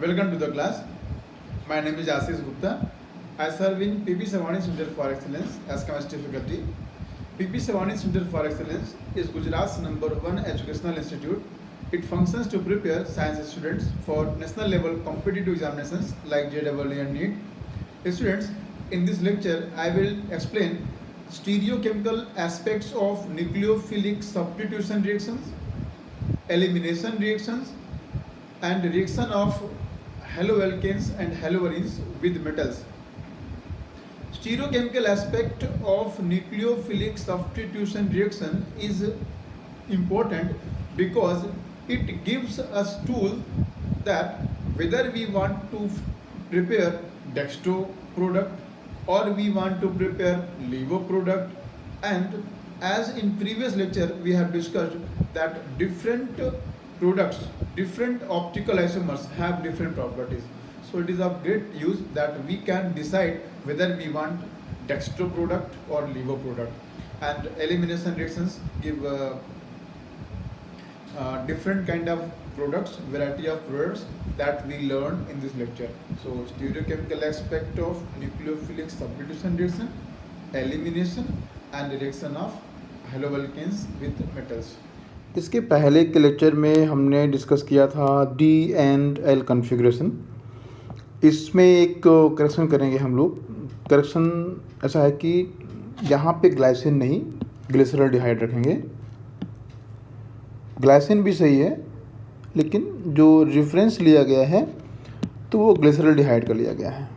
Welcome to the class. My name is Ashish Gupta. I serve in PP Savani Center for Excellence as chemistry faculty. PP Savani Center for Excellence is Gujarat's #1 educational institute. It functions to prepare science students for national level competitive examinations like JEE and NEET. Students, in this lecture, I will explain stereochemical aspects of nucleophilic substitution reactions, elimination reactions, and reaction of haloalkanes and haloarenes with metals. Stereochemical aspect of nucleophilic substitution reaction is important because it gives us tool that whether we want to prepare dextro product or we want to prepare levo product, and as in previous lecture we have discussed that different products, different optical isomers have different properties. So it is of great use that we can decide whether we want dextro product or levo product. And elimination reactions give different kind of products, variety of products that we learn in this lecture. So stereochemical aspect of nucleophilic substitution reaction, elimination and reaction of haloalkanes with metals. इसके पहले के lecture में हमने discuss किया था D and L configuration. इसमें एक correction करेंगे हम लोग. करेक्शन ऐसा है कि यहाँ पे ग्लाइसिन नहीं, ग्लिसरॉल्डिहाइड रखेंगे. ग्लाइसिन भी सही है, लेकिन जो रेफरेंस लिया गया है तो वो ग्लिसरॉल्डिहाइड का लिया गया है.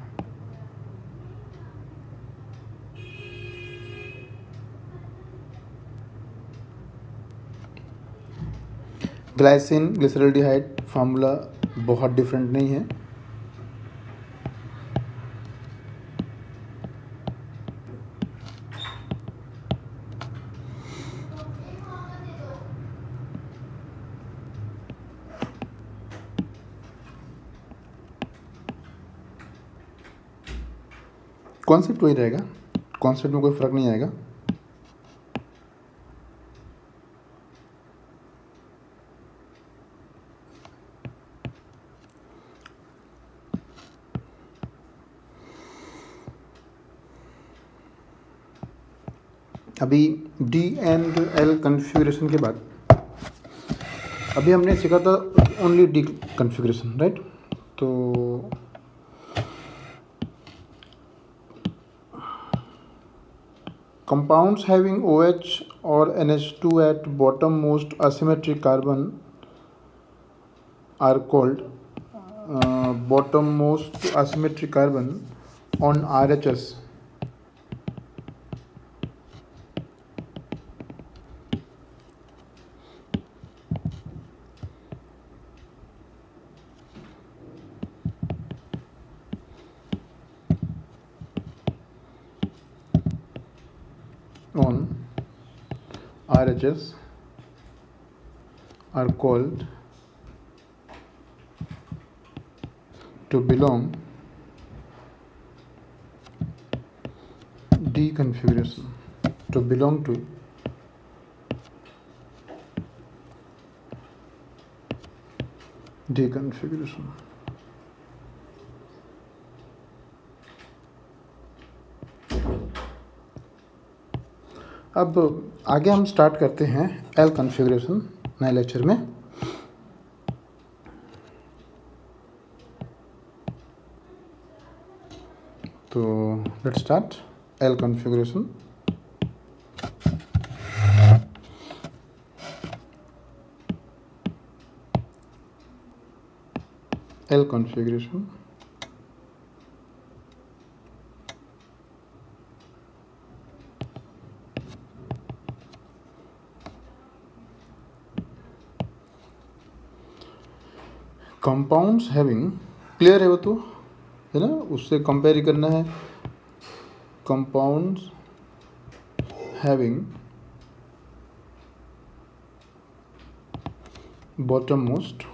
ग्लाइसिन ग्लिसरॉल्डिहाइड फार्मूला बहुत डिफरेंट नहीं है. कॉन्सेप्ट वही रहेगा, कॉन्सेप्ट में कोई फ़र्क नहीं आएगा. अभी डी एंड एल कन्फिग्रेशन के बाद अभी हमने सीखा था ओनली डी कन्फिग्रेशन, राइट. तो compounds having OH or NH2 at bottom most asymmetric carbon are called bottom most asymmetric carbon on RHS on RHS are called to belong D configuration, to belong to D configuration. अब आगे हम start करते हैं L configuration नए lecture में. तो let's start L configuration. L configuration compounds having, clear है वो तो है ना, उससे कंपेयर ही करना है. कंपाउंड्स हैविंग बॉटम मोस्ट,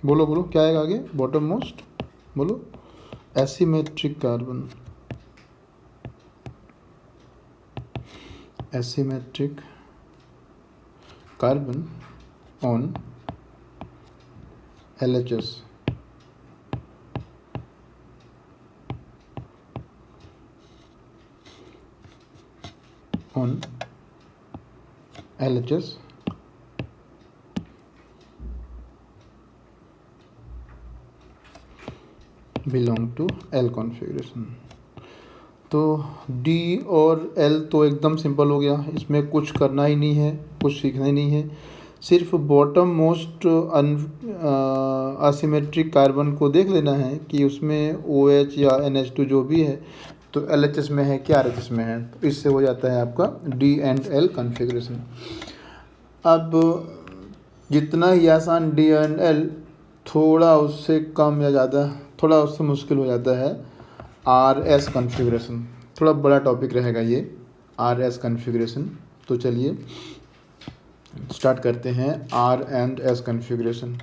बोलो बोलो क्या आएगा आगे. बॉटम मोस्ट बोलो. Asymmetric carbon, asymmetric carbon on LHS on LHS belong to L configuration। तो D और L तो एकदम सिंपल हो गया, इसमें कुछ करना ही नहीं है, कुछ सीखना ही नहीं है, सिर्फ बॉटम मोस्ट असिमेट्रिक कार्बन को देख लेना है कि उसमें OH या NH2 जो भी है तो LHS में है कि RHS में है, तो इससे हो जाता है आपका D एंड L कॉन्फ़िगरेशन। अब जितना ही आसान D एंड L, थोड़ा उससे कम या ज़्यादा, थोड़ा उससे मुश्किल हो जाता है RS कॉन्फ़िगरेशन। थोड़ा बड़ा टॉपिक रहेगा ये RS कॉन्फ़िगरेशन। तो चलिए स्टार्ट करते हैं R एंड S कॉन्फ़िगरेशन।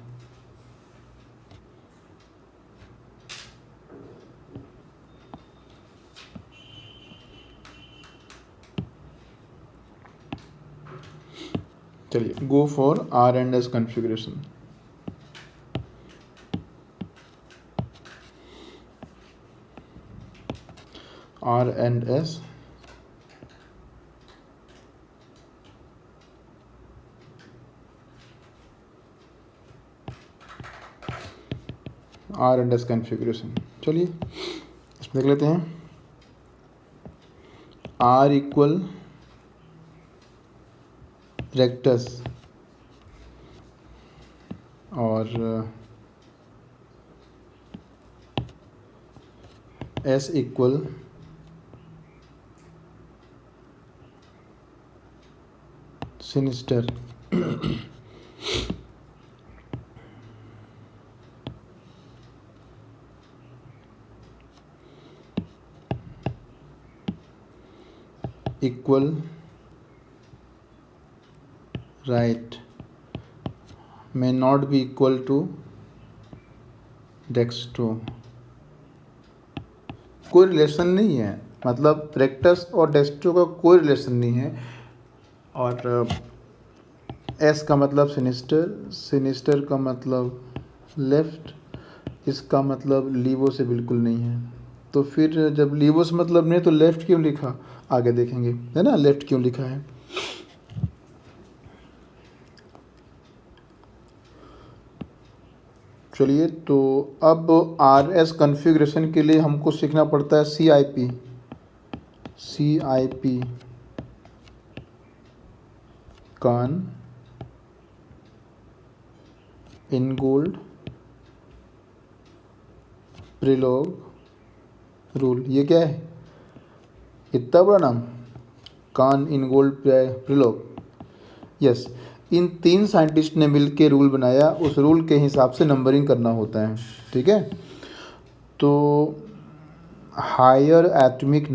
चलिए go for R and S configuration. R and S R and S configuration. चलिए इसमें देख लेते हैं। R इक्वल रेक्टस और S equal sinister. Equal right may not be equal to dextro. कोई relation नहीं है, मतलब रेक्टस और डेक्स्ट्रो का कोई रिलेशन नहीं है। और एस का मतलब सिनिस्टर, सिनिस्टर का मतलब लेफ्ट, इसका मतलब लीवो से बिल्कुल नहीं है। तो फिर जब लीवो से मतलब नहीं तो लेफ्ट क्यों लिखा, आगे देखेंगे है ना लेफ्ट क्यों लिखा है। चलिए तो अब RS कॉन्फ़िगरेशन के लिए हमको सीखना पड़ता है CIP। कान इनगोल्ड प्रिलोग रूल। ये क्या है, इतना बड़ा नाम, कान इनगोल्ड प्रिलोग। यस, इन 3 साइंटिस्ट ने मिलकर रूल बनाया, उस रूल के हिसाब से नंबरिंग करना होता है। ठीक है, तो हायर एटॉमिक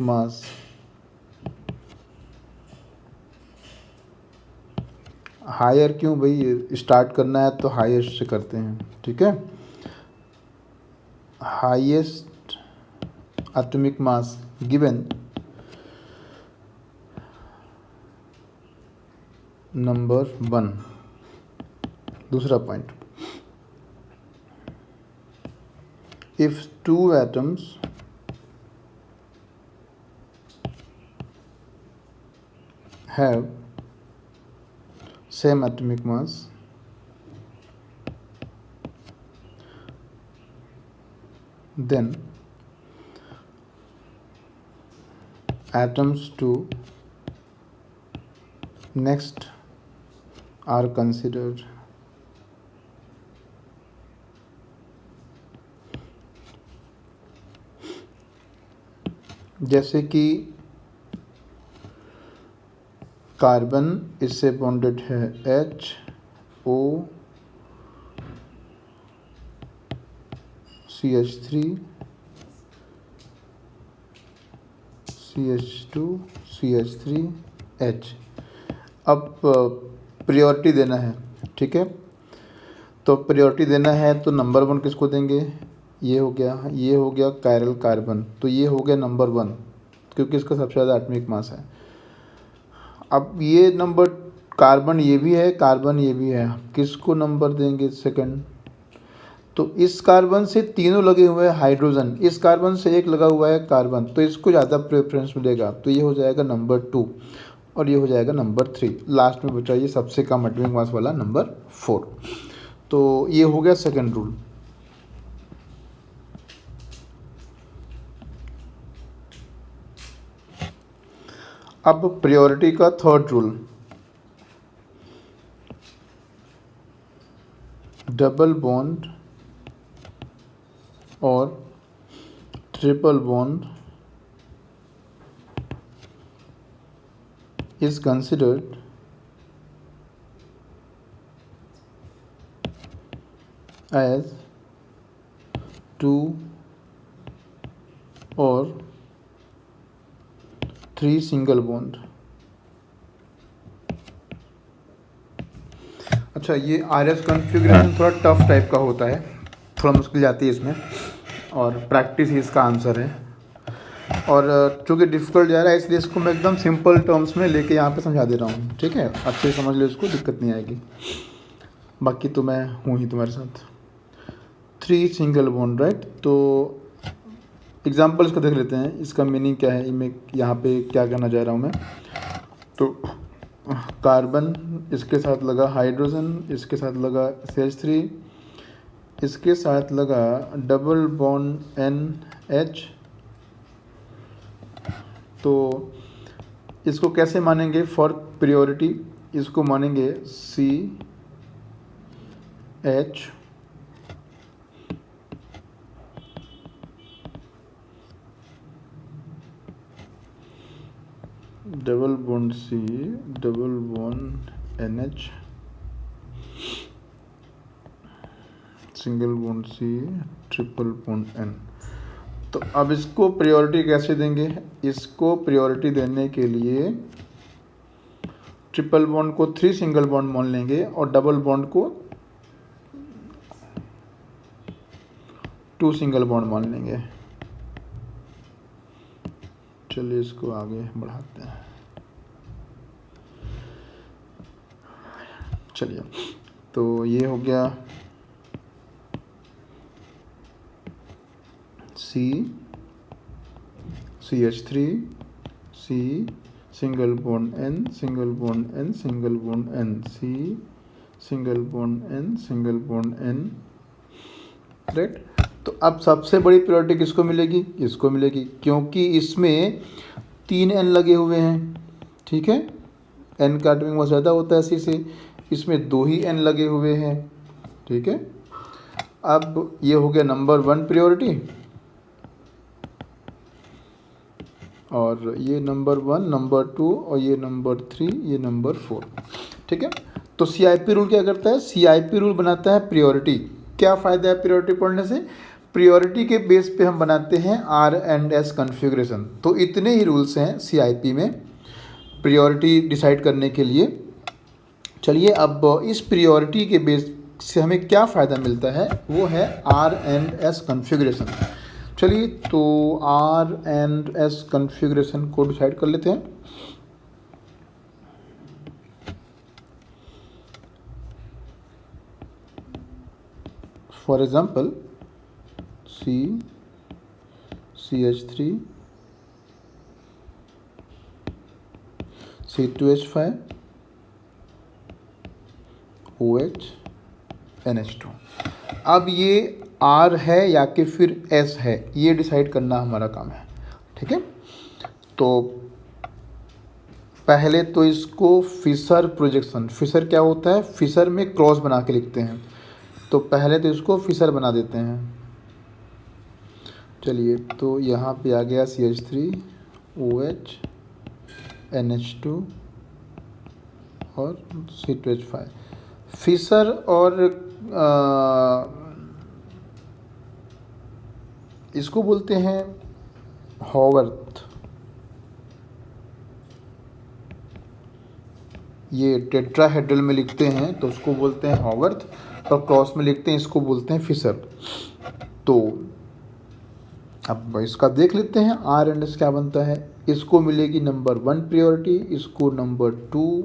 मास हायर क्यों भाई, स्टार्ट करना है तो हाईएस्ट से करते हैं। ठीक है, highest atomic mass given number 1। दूसरा point, if 2 atoms have same atomic mass, then atoms to next are considered जैसे कि कार्बन इससे बॉन्डेड है HO CH3 CH2 CH3 H। अब प्रायोरिटी देना है। ठीक है, तो प्रायोरिटी देना है तो नंबर 1 किसको देंगे, ये हो गया कायरल कार्बन, तो ये हो गया नंबर 1 क्योंकि इसका सबसे ज़्यादा एटॉमिक मास है। अब ये नंबर कार्बन ये भी है, कार्बन ये भी है, किसको नंबर देंगे सेकंड, तो इस कार्बन से तीनों लगे हुए हैं हाइड्रोजन, इस कार्बन से एक लगा हुआ है कार्बन, तो इसको ज़्यादा प्रेफरेंस मिलेगा। तो ये हो जाएगा नंबर 2 और ये हो जाएगा नंबर 3। लास्ट में बचा ये सबसे कम एटॉमिक मास वाला नंबर 4। तो ये हो गया सेकंड रूल। अब प्रायोरिटी का थर्ड रूल, डबल बॉन्ड और triple bond is considered as 2 or 3 single bond। अच्छा, ये RS कॉन्फ़िगरेशन थोड़ा टफ टाइप का होता है, थोड़ा मुश्किल जाती है इसमें, और प्रैक्टिस ही इसका आंसर है। और चूँकि डिफ़िकल्ट जा रहा है इसलिए इसको मैं एकदम सिंपल टर्म्स में लेके यहाँ पे समझा दे रहा हूँ, ठीक है। अच्छे से समझ लो, इसको दिक्कत नहीं आएगी। बाकी तो मैं हूँ ही तुम्हारे साथ। 3 सिंगल बॉन्ड, राइट। तो एग्जांपल इसका देख लेते हैं, इसका मीनिंग क्या है, मैं यहाँ पे क्या कहना चाह रहा हूँ मैं। तो कार्बन, इसके साथ लगा हाइड्रोजन, इसके साथ लगा CH3, इसके साथ लगा डबल बॉन्ड NH। तो इसको कैसे मानेंगे फॉर प्रायोरिटी, इसको मानेंगे CH double bond C double bond NH single bond C triple bond N। तो अब इसको प्रायोरिटी कैसे देंगे, इसको प्रायोरिटी देने के लिए ट्रिपल बॉन्ड को 3 सिंगल बॉन्ड मान लेंगे और डबल बॉन्ड को 2 सिंगल बॉन्ड मान लेंगे। चलिए इसको आगे बढ़ाते हैं। चलिए, तो ये हो गया CH3 C single bond N single bond N single bond N C single bond N single bond N, right. तो अब सबसे बड़ी प्रायोरिटी किसको मिलेगी, इसको मिलेगी, क्योंकि इसमें 3 N लगे हुए हैं, ठीक है। N का एटॉमिक मास ज़्यादा होता है C से, इसमें 2 ही N लगे हुए हैं, ठीक है। अब ये हो गया नंबर 1 प्रायोरिटी, और ये नंबर 1, नंबर 2 और ये नंबर 3, ये नंबर 4, ठीक है। तो CIP रूल क्या करता है, CIP रूल बनाता है प्रायोरिटी। क्या फ़ायदा है प्रायोरिटी पढ़ने से, प्रायोरिटी के बेस पे हम बनाते हैं R&S कॉन्फ़िगरेशन। तो इतने ही रूल्स हैं CIP में प्रायोरिटी डिसाइड करने के लिए। चलिए, अब इस प्रायोरिटी के बेस से हमें क्या फ़ायदा मिलता है, वो है R&S कॉन्फ़िगरेशन। चलिए, तो R&S कॉन्फ़िगरेशन को डिसाइड कर लेते हैं। For example CH3 C2H5 OH NH2। अब ये R है या कि फिर S है, ये डिसाइड करना हमारा काम है, ठीक है। तो पहले तो इसको फिशर प्रोजेक्शन, फिशर क्या होता है, फिशर में क्रॉस बना के लिखते हैं। तो पहले तो इसको फिशर बना देते हैं। चलिए, तो यहाँ पे आ गया CH3 OH NH2 और C2H5। फिशर और इसको बोलते हैं हॉवर्थ। ये टेट्राहेड्रल में लिखते हैं तो उसको बोलते हैं हॉवर्थ, और क्रॉस में लिखते हैं इसको बोलते हैं फिशर। तो अब इसका देख लेते हैं R&S क्या बनता है। इसको मिलेगी नंबर 1 प्रायोरिटी, इसको नंबर 2,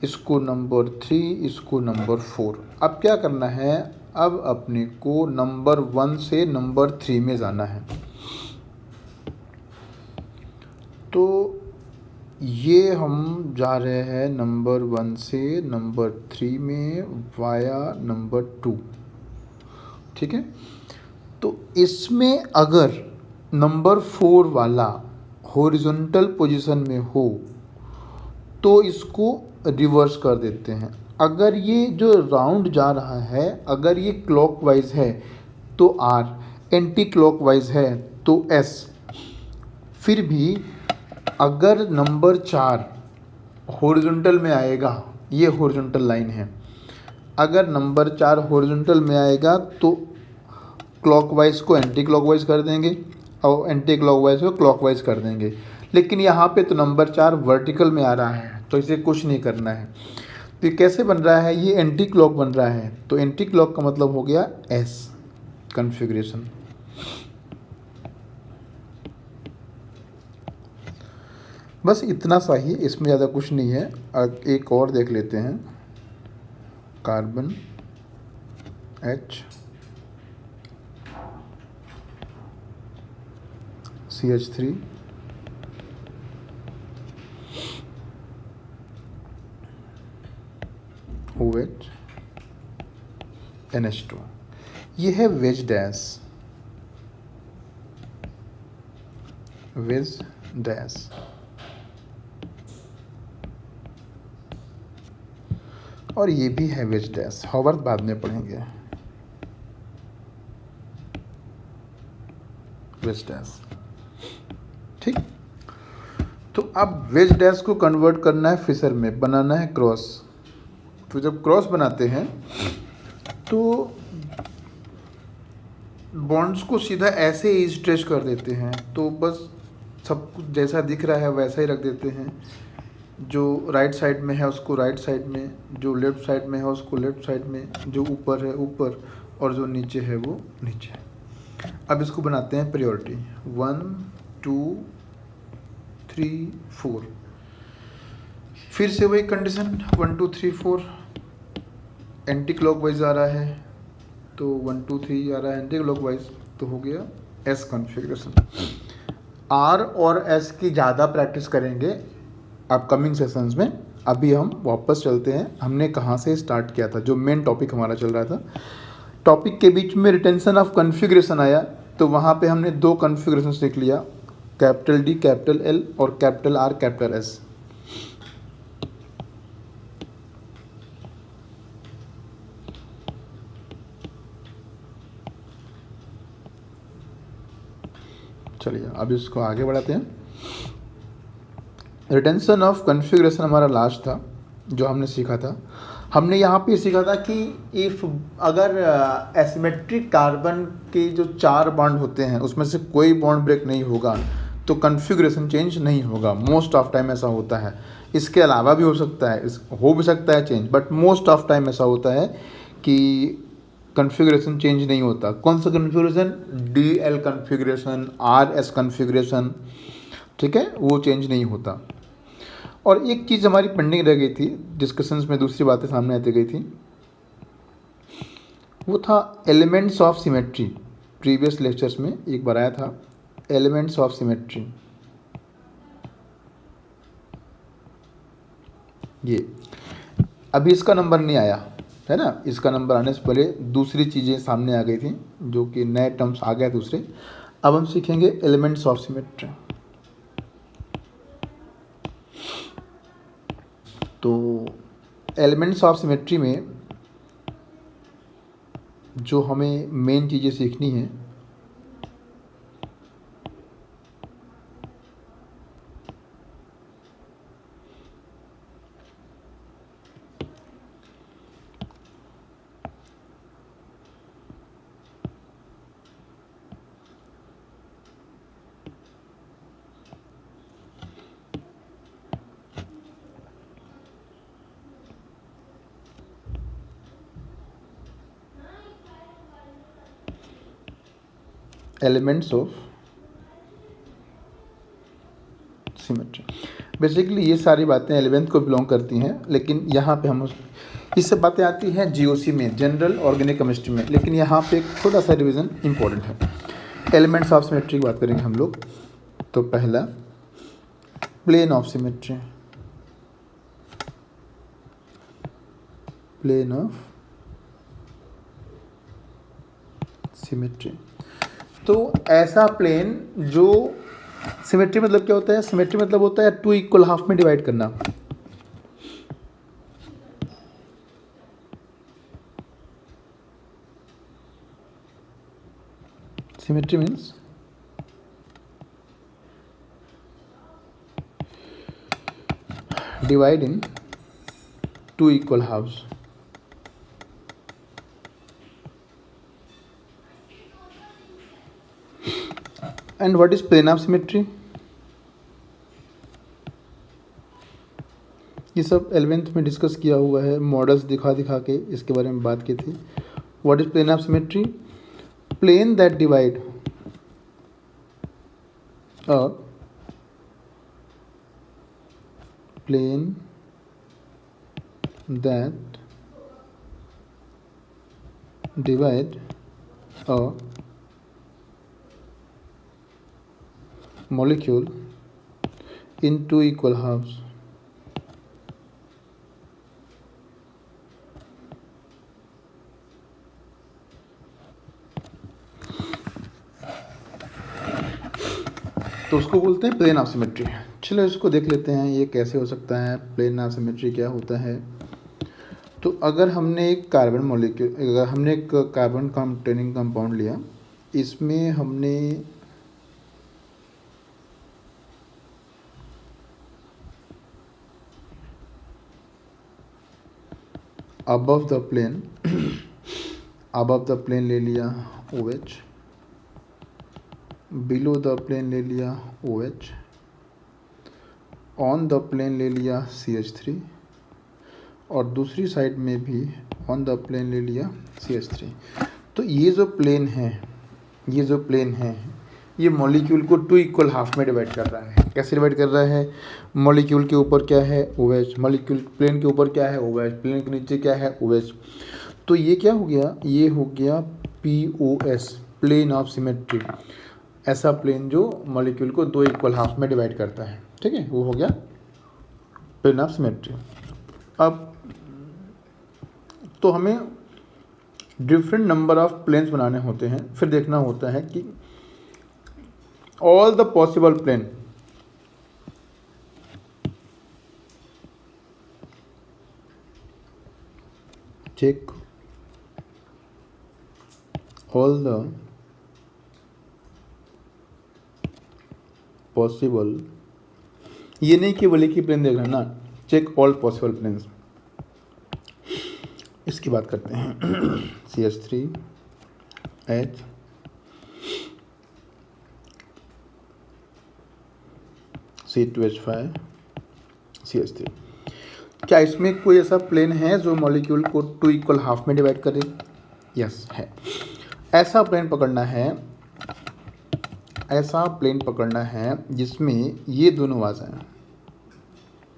इसको नंबर 3, इसको नंबर 4। अब क्या करना है, अब अपने को नंबर 1 से नंबर 3 में जाना है। तो ये हम जा रहे हैं नंबर 1 से नंबर 3 में वाया नंबर 2, ठीक है। तो इसमें अगर नंबर 4 वाला हॉरिजॉन्टल पोजीशन में हो तो इसको रिवर्स कर देते हैं। अगर ये जो राउंड जा रहा है, अगर ये क्लॉकवाइज है तो R, एंटी क्लॉकवाइज है तो S। फिर भी अगर नंबर 4 हॉरिजॉन्टल में आएगा, ये हॉरिजॉन्टल लाइन है, अगर नंबर 4 हॉरिजॉन्टल में आएगा तो क्लॉकवाइज को एंटी क्लॉकवाइज कर देंगे और एंटी क्लॉकवाइज को क्लॉकवाइज कर देंगे। लेकिन यहाँ पे तो नंबर 4 वर्टिकल में आ रहा है तो इसे कुछ नहीं करना है। तो ये कैसे बन रहा है, ये एंटी क्लॉक बन रहा है, तो एंटी क्लॉक का मतलब हो गया S कॉन्फ़िगरेशन। बस इतना सा ही, इसमें ज़्यादा कुछ नहीं है। एक और देख लेते हैं, carbon H CH3 OH NH2, ये है वेज डैश, वेज डैश। और ये भी है वेज डैश, हॉवर्थ बाद में पढ़ेंगे। वेज डैश, ठीक। तो अब वेज डैश को कन्वर्ट करना है फिशर में, बनाना है क्रॉस। तो जब क्रॉस बनाते हैं तो बॉन्ड्स को सीधा ऐसे ही स्ट्रेच कर देते हैं, तो बस सब कुछ जैसा दिख रहा है वैसा ही रख देते हैं। जो राइट साइड में है उसको राइट साइड में, जो लेफ़्ट साइड में है उसको लेफ़्ट साइड में, जो ऊपर है ऊपर और जो नीचे है वो नीचे। अब इसको बनाते हैं प्रायोरिटी, 1 2 3 4। फिर से वही कंडीशन, 1 2 3 4 एंटी क्लॉकवाइज आ रहा है तो 1 2 3 आ रहा है एंटी क्लॉकवाइज, तो हो गया S कॉन्फ़िगरेशन। R और S की ज़्यादा प्रैक्टिस करेंगे अपकमिंग सेशंस में। अभी हम वापस चलते हैं, हमने कहाँ से स्टार्ट किया था, जो मेन टॉपिक हमारा चल रहा था। टॉपिक के बीच में रिटेंशन ऑफ कॉन्फ़िगरेशन आया, तो वहाँ पे हमने 2 कॉन्फ़िगरेशन सीख लिया, कैपिटल D कैपिटल L और कैपिटल R कैपिटल S। चलिए अब इसको आगे बढ़ाते हैं। रिटेंशन ऑफ कॉन्फ़िगरेशन हमारा लास्ट था जो हमने सीखा था। हमने यहाँ पे सीखा था कि इफ़ अगर एसिमेट्रिक कार्बन के जो 4 बॉन्ड होते हैं उसमें से कोई बॉन्ड ब्रेक नहीं होगा तो कॉन्फ़िगरेशन चेंज नहीं होगा। मोस्ट ऑफ टाइम ऐसा होता है, इसके अलावा भी हो सकता है, हो भी सकता है change, but most of time ऐसा होता है कि कॉन्फ़िगरेशन चेंज नहीं होता। कौन सा configuration, DL configuration, RS configuration, ठीक है, वो चेंज नहीं होता। और एक चीज़ हमारी पेंडिंग रह गई थी, डिस्कशंस में दूसरी बातें सामने आती गई थी, वो था elements of symmetry. Previous lectures में एक बार आया था एलिमेंट्स ऑफ सिमेट्री। ये अभी इसका नंबर नहीं आया है ना, इसका नंबर आने से पहले दूसरी चीज़ें सामने आ गई थी जो कि नए टर्म्स आ गए दूसरे। अब हम सीखेंगे एलिमेंट्स ऑफ सिमेट्री। तो एलिमेंट्स ऑफ सिमेट्री में जो हमें मेन चीज़ें सीखनी है, एलिमेंट्स ऑफ सिमेट्री, बेसिकली ये सारी बातें 11th को बिलोंग करती हैं, लेकिन यहाँ पे हम ये सब बातें आती हैं जीओसी में, जनरल ऑर्गेनिक केमिस्ट्री में, लेकिन यहाँ पे एक थोड़ा सा रिवीजन इंपॉर्टेंट है। एलिमेंट्स ऑफ सिमेट्री की बात करेंगे हम लोग। तो पहला plane of symmetry, plane of symmetry. तो ऐसा प्लेन जो सिमेट्री मतलब क्या होता है? सिमेट्री मतलब होता है टू इक्वल हाफ में डिवाइड करना। Symmetry means divide in two equal halves. And what is plane of symmetry? ये सब 11th में डिस्कस किया हुआ है, मॉडल्स दिखा दिखा के इसके बारे में बात की थी। What is plane of symmetry? Plane that divide a plane that divide a molecule in two equal halves. तो उसको बोलते हैं प्लेन ऑफ सिमेट्री। चलो इसको देख लेते हैं ये कैसे हो सकता है, प्लेन ऑफ सिमेट्री क्या होता है। तो अगर हमने एक कार्बन मॉलिक्यूल, अगर हमने एक कार्बन कंटेनिंग कंपाउंड लिया, इसमें हमने अबव द प्लेन ले लिया OH, बिलो द प्लेन ले लिया OH, ऑन द प्लेन ले लिया CH3 और दूसरी साइड में भी ऑन द प्लेन ले लिया CH3। तो ये जो प्लेन है ये मॉलिक्यूल को टू इक्वल हाफ में डिवाइड कर रहा है। कैसे डिवाइड कर रहा है? मॉलिक्यूल के ऊपर क्या है? OH। मॉलिक्यूल प्लेन के ऊपर क्या है? OH। प्लेन के नीचे क्या है? OH। तो ये क्या हो गया? ये हो गया POS, प्लेन ऑफ सिमेट्री। ऐसा प्लेन जो मॉलिक्यूल को दो इक्वल हाफ में डिवाइड करता है, ठीक है, वो हो गया प्लेन ऑफ सिमेट्री। अब तो हमें डिफरेंट नंबर ऑफ प्लेन्स बनाने होते हैं, फिर देखना होता है कि all the possible plane check all the possible, ये नहीं कि बोले कि प्लेन देख रहे हैं ना, चेक ऑल पॉसिबल प्लेन्स। इसकी बात करते हैं CH3H C2H5 CH3। क्या इसमें कोई ऐसा प्लेन है जो मॉलिक्यूल को टू इक्वल हाफ में डिवाइड करे? यस है। ऐसा प्लेन पकड़ना है जिसमें ये दोनों आ जाए,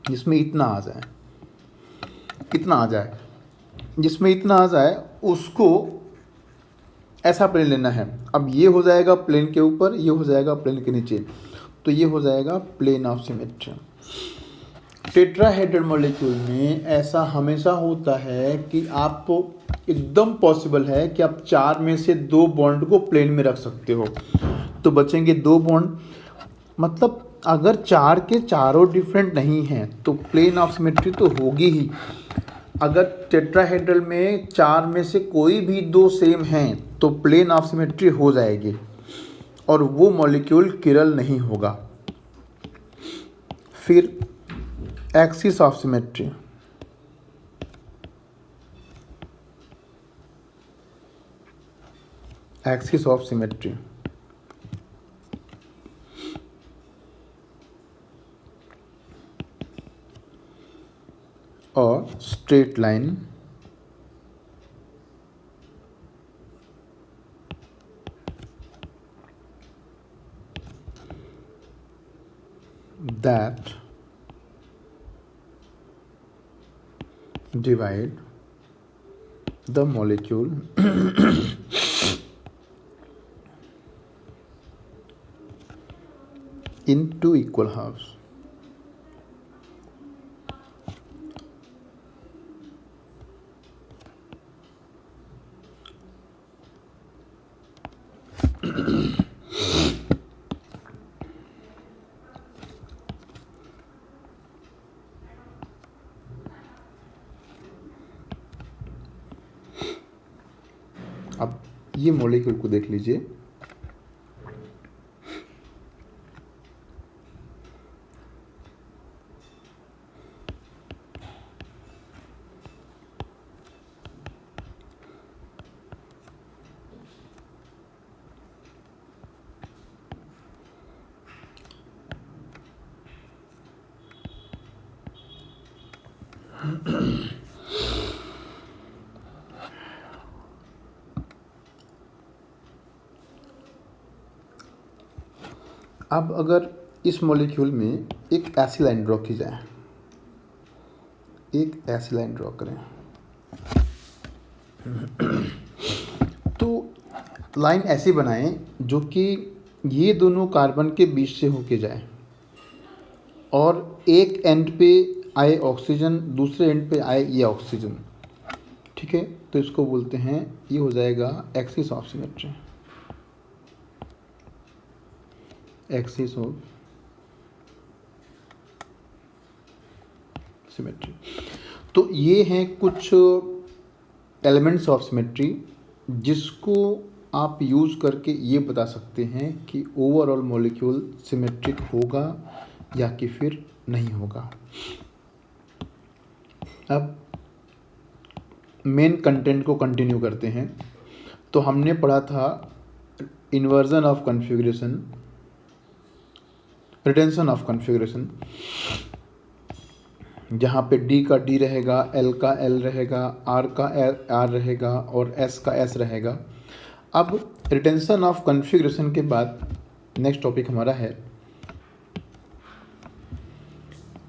जिसमें इतना आ जाए, जिसमें इतना आ जाए उसको ऐसा प्लेन लेना है। अब ये हो जाएगा प्लेन के ऊपर, ये हो जाएगा प्लेन के नीचे, तो ये हो जाएगा plane of symmetry. Tetrahedral molecule में ऐसा हमेशा होता है कि आपको एकदम पॉसिबल है कि आप 4 में से 2 बॉन्ड को प्लेन में रख सकते हो, तो बचेंगे 2 बॉन्ड। मतलब अगर 4 के चारों डिफरेंट नहीं हैं तो प्लेन ऑफ सिमेट्री तो होगी ही। अगर टेट्राहेड्रल में 4 में से कोई भी 2 सेम हैं तो प्लेन ऑफ सिमेट्री हो जाएगी और वो मॉलिक्यूल किरल नहीं होगा। फिर axis of symmetry, axis of symmetry और straight line that divide the molecule in two equal halves. अब ये मॉलिक्यूल को देख लीजिए, अब अगर इस मॉलिक्यूल में एक ऐसी लाइन ड्रॉ की जाए, एक ऐसी लाइन ड्रॉ करें, तो लाइन ऐसी बनाएं जो कि ये दोनों कार्बन के बीच से होके जाए और एक एंड पे आए ऑक्सीजन, दूसरे एंड पे आए ये ऑक्सीजन, ठीक है। तो इसको बोलते हैं, ये हो जाएगा axis of symmetry, axis of symmetry. तो ये हैं कुछ एलिमेंट्स ऑफ सिमेट्री जिसको आप यूज़ करके ये बता सकते हैं कि ओवरऑल मॉलिक्यूल सिमेट्रिक होगा या कि फिर नहीं होगा। अब मेन कंटेंट को कंटिन्यू करते हैं। तो हमने पढ़ा था inversion of configuration, retention of configuration, जहाँ पे D का D रहेगा, L का L रहेगा, R का R रहेगा और S का S रहेगा। अब रिटेंशन ऑफ कॉन्फ़िगरेशन के बाद नेक्स्ट टॉपिक हमारा है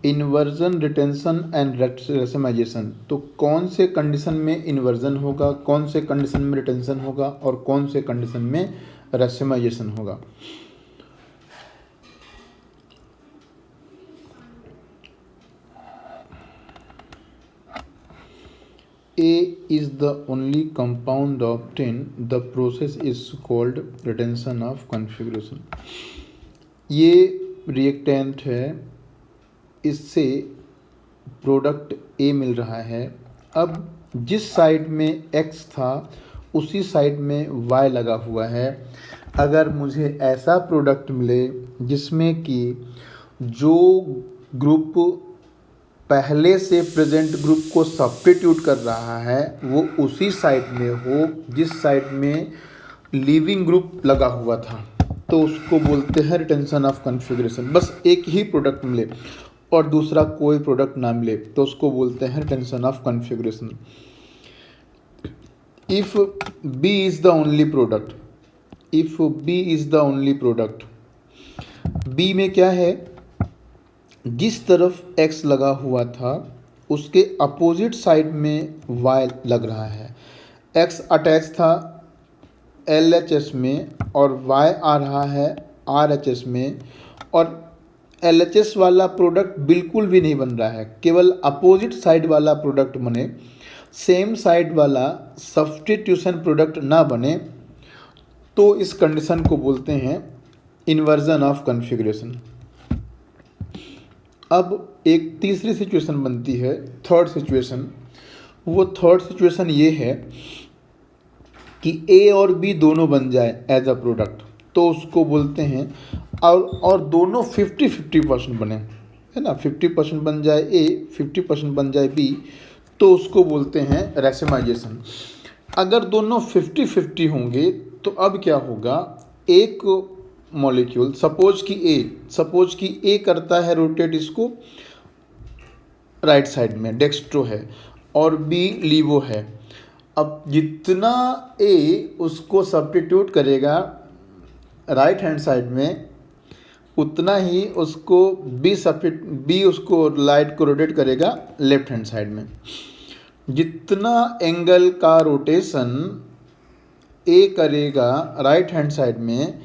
इन्वर्जन, रिटेंशन एंड रेसिमाइजेशन। तो कौन से कंडीशन में इन्वर्जन होगा, कौन से कंडीशन में रिटेंशन होगा और कौन से कंडीशन में रेसिमाइजेशन होगा। A is the only compound obtained, the process is called retention of configuration। ये रिएक्टेंट है, इससे प्रोडक्ट A मिल रहा है। अब जिस साइड में X था उसी साइड में Y लगा हुआ है। अगर मुझे ऐसा प्रोडक्ट मिले जिसमें कि जो ग्रुप पहले से प्रेजेंट ग्रुप को सब्स्टिट्यूट कर रहा है वो उसी साइड में हो जिस साइड में लीविंग ग्रुप लगा हुआ था, तो उसको बोलते हैं रिटेंशन ऑफ कॉन्फ़िगरेशन। बस एक ही प्रोडक्ट मिले और दूसरा कोई प्रोडक्ट ना मिले तो उसको बोलते हैं retention of configuration. If B is the only product, if B is the only product, B में क्या है, जिस तरफ X लगा हुआ था उसके अपोजिट साइड में Y लग रहा है। X अटैच था LHS में और Y आ रहा है RHS में, और LHS वाला प्रोडक्ट बिल्कुल भी नहीं बन रहा है, केवल अपोजिट साइड वाला प्रोडक्ट बने, सेम साइड वाला सब्स्टिट्यूशन प्रोडक्ट ना बने, तो इस कंडीशन को बोलते हैं इन्वर्जन ऑफ कॉन्फ़िगरेशन। अब एक तीसरी सिचुएशन बनती है, थर्ड सिचुएशन। वो थर्ड सिचुएशन ये है कि A और B दोनों बन जाए एज अ प्रोडक्ट, तो उसको बोलते हैं, और दोनों 50-50% बने, है ना, 50% बन जाए A, 50% बन जाए B, तो उसको बोलते हैं रेसिमाइजेशन। अगर दोनों 50-50 होंगे तो अब क्या होगा, एक मॉलिक्यूल सपोज कि A करता है रोटेट इसको राइट साइड में, डेक्स्ट्रो है, और B लीवो है। अब जितना A उसको सब्स्टिट्यूट करेगा राइट हैंड साइड में, उतना ही उसको B उसको लाइट को रोटेट करेगा लेफ्ट हैंड साइड में। जितना एंगल का रोटेशन ए करेगा राइट हैंड साइड में,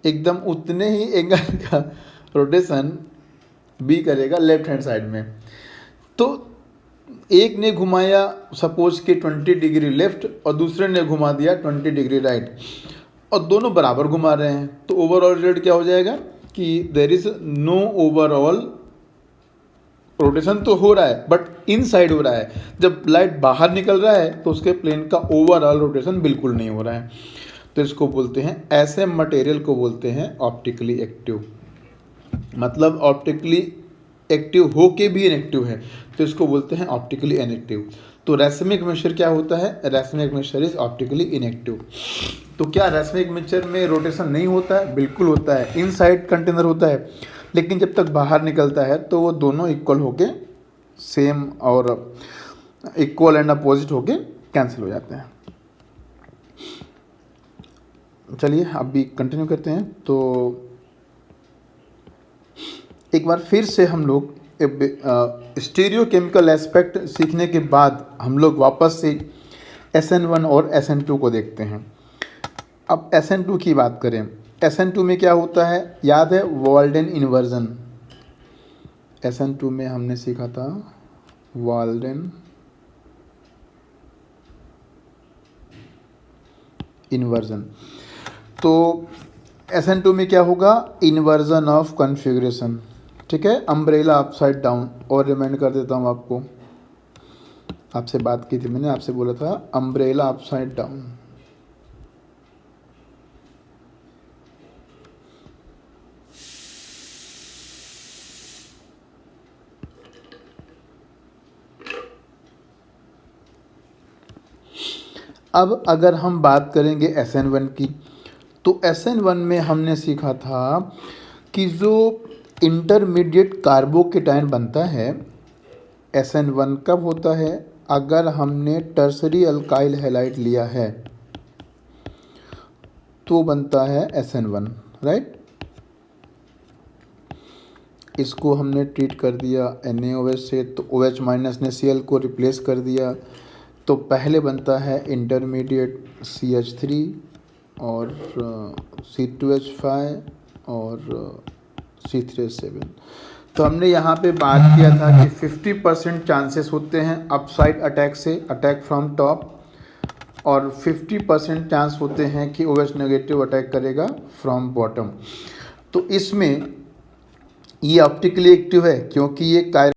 एकदम उतने ही एंगल का रोटेशन बी करेगा लेफ्ट हैंड साइड में। तो एक ने घुमाया सपोज कि 20 डिग्री लेफ्ट और दूसरे ने घुमा दिया 20 डिग्री राइट, और दोनों बराबर घुमा रहे हैं, तो ओवरऑल रिजल्ट क्या हो जाएगा कि there is no overall rotation. तो हो रहा है बट इन साइड हो रहा है, जब लाइट बाहर निकल रहा है तो उसके प्लेन का ओवरऑल रोटेशन बिल्कुल नहीं हो रहा है। तो इसको बोलते हैं, ऐसे मटेरियल को बोलते हैं ऑप्टिकली एक्टिव। मतलब ऑप्टिकली एक्टिव होके भी इनएक्टिव है, तो इसको बोलते हैं ऑप्टिकली इनएक्टिव। तो रैसमिक मिक्सचर क्या होता है? रैसमिक मिक्सचर इज ऑप्टिकली इनएक्टिव। तो क्या रैसमिक मिक्सचर में रोटेशन नहीं होता है? बिल्कुल होता है, इनसाइड कंटेनर होता है, लेकिन जब तक बाहर निकलता है तो वो दोनों इक्वल होके सेम और इक्वल एंड अपोजिट होके कैंसिल हो जाते हैं। चलिए अभी कंटिन्यू करते हैं। तो एक बार फिर से हम लोग स्टीरियो केमिकल एस्पेक्ट सीखने के बाद हम लोग वापस से SN1 और SN2 को देखते हैं। अब SN2 की बात करें, SN2 में क्या होता है? याद है वाल्डेन इन्वर्जन। SN2 में हमने सीखा था वाल्डेन इन्वर्जन। तो SN2 में क्या होगा? Inversion of configuration. ठीक है, अम्ब्रेला अपसाइड डाउन। और रिमाइंड कर देता हूँ आपको, आपसे बात की थी मैंने, आपसे बोला था अम्ब्रेला अपसाइड डाउन। अब अगर हम बात करेंगे SN1 की, तो SN1 में हमने सीखा था कि जो इंटरमीडिएट कार्बोकेटाइन बनता है SN1 कब होता है? अगर हमने टर्सरी अल्काइल हैलाइड लिया है तो बनता है SN1, राइट। इसको हमने ट्रीट कर दिया NaOH से, तो OH माइनस ने Cl को रिप्लेस कर दिया, तो पहले बनता है इंटरमीडिएट CH3 और C2H5 और C3H7। तो हमने यहाँ पे बात किया था कि 50% चांसेस होते हैं अपसाइड अटैक से, अटैक फ्रॉम टॉप, और 50% चांस होते हैं कि OH नेगेटिव अटैक करेगा फ्रॉम बॉटम। तो इसमें ये ऑप्टिकली एक्टिव है क्योंकि ये